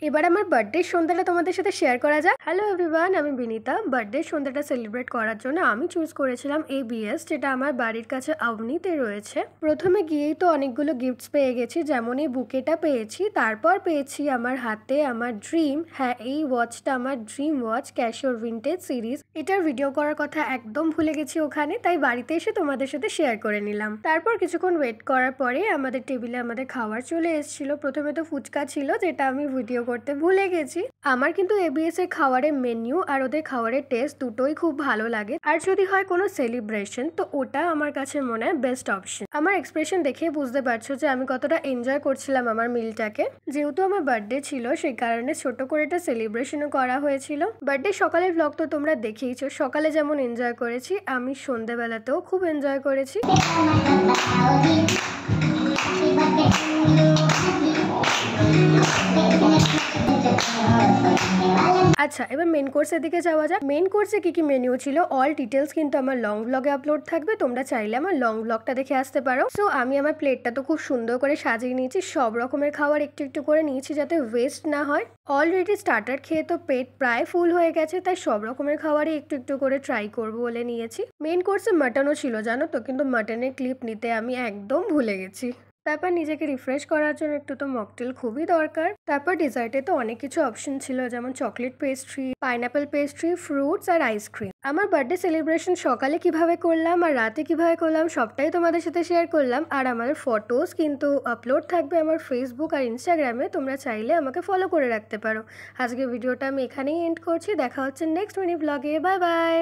এবার আমার বার্থডে সন্ধ্যাটা তোমাদের সাথে শেয়ার করা যাক। হ্যালো এভরিওয়ান, আমি বিনীতা। বার্থডে সন্ধ্যাটা সেলিব্রেট করার জন্য আমি চুজ করেছিলাম ABS, যেটা আমার বাড়ির কাছে আউনিতে রয়েছে। প্রথমে গিয়েই তো অনেকগুলো গিফটস পেয়ে গেছি, যেমন এই বুকেটা পেয়েছি, তারপর পেয়েছি আমার হাতে আমার ড্রিম, হ্যাঁ এই ওয়াচটা আমার ড্রিম ওয়াচ, ক্যাশিওর ভিনটেজ সিরিজ। এটার ভিডিও করার কথা একদম ভুলে গেছি ওখানে, তাই বাড়িতে এসে তোমাদের সাথে শেয়ার করে নিলাম। তারপর কিছুক্ষণ ওয়েট করার পরে আমাদের টেবিলে আমাদের খাবার চলে এসেছিল। প্রথমে তো ফুচকা ছিল, যেটা আমি ভিডিও করতে ভুলে গেছি। আমার কিন্তু ABS এর খাবারের মেনু আর ওদের খাবারের টেস্ট দুটোই খুব ভালো লাগে। আর যদি হয় কোনো সেলিব্রেশন, তো ওটা আমার কাছে মনে হয় বেস্ট অপশন। আমার এক্সপ্রেশন দেখে বুঝতে পারছো যে আমি কতটা এনজয় করছিলাম আমার মিলটাকে। যেহেতু আমার বার্থডে ছিল, সেই কারণে ছোট করে এটা সেলিব্রেশনও করা হয়েছিল। বার্থডে সকালের ব্লগ তো তোমরা দেখেইছো, সকালে যেমন এনজয় করেছি, আমি সন্ধ্যেবেলাতেও খুব এনজয় করেছি। আচ্ছা, এবার মেন কোর্সের দিকে যাওয়া যাক। মেন কোর্সে কি কি মেনু ছিল অল ডিটেলস কিন্তু আমার লং ব্লগে আপলোড থাকবে, তোমরা চাইলে আমার লং ব্লগটা দেখে আসতে পারো। সো আমি আমার প্লেটটা তো খুব সুন্দর করে সাজিয়ে নিয়েছি, সব রকমের খাবার একটু একটু করে নিয়েছি যাতে ওয়েস্ট না হয়। অলরেডি স্টার্টার খেয়ে তো পেট প্রায় ফুল হয়ে গেছে, তাই সব রকমের খাবারই একটু একটু করে ট্রাই করবো বলে নিয়েছি। মেন কোর্সে মাটনও ছিল জানো তো, কিন্তু মাটনের ক্লিপ নিতে আমি একদম ভুলে গেছি। তারপর নিজেকে রিফ্রেশ করার জন্য একটু তো মকটেল খুবই দরকার। তারপর ডিজার্টে তো অনেক কিছু অপশন ছিল, যেমন chocolate pastry, pineapple pastry, fruits আর আইসক্রিম। আমার বার্থডে সেলিব্রেশন সকালে কিভাবে করলাম আর রাতে কিভাবে করলাম সবটাই তোমাদের সাথে শেয়ার করলাম। আর আমাদের ফটোস কিন্তু আপলোড থাকবে আমার ফেসবুক আর ইনস্টাগ্রামে, তোমরা চাইলে আমাকে ফলো করে রাখতে পারো। আজকে ভিডিওটা আমি এখানেই এন্ড করছি, দেখা হচ্ছে নেক্সট মিনি ব্লগে। Bye bye.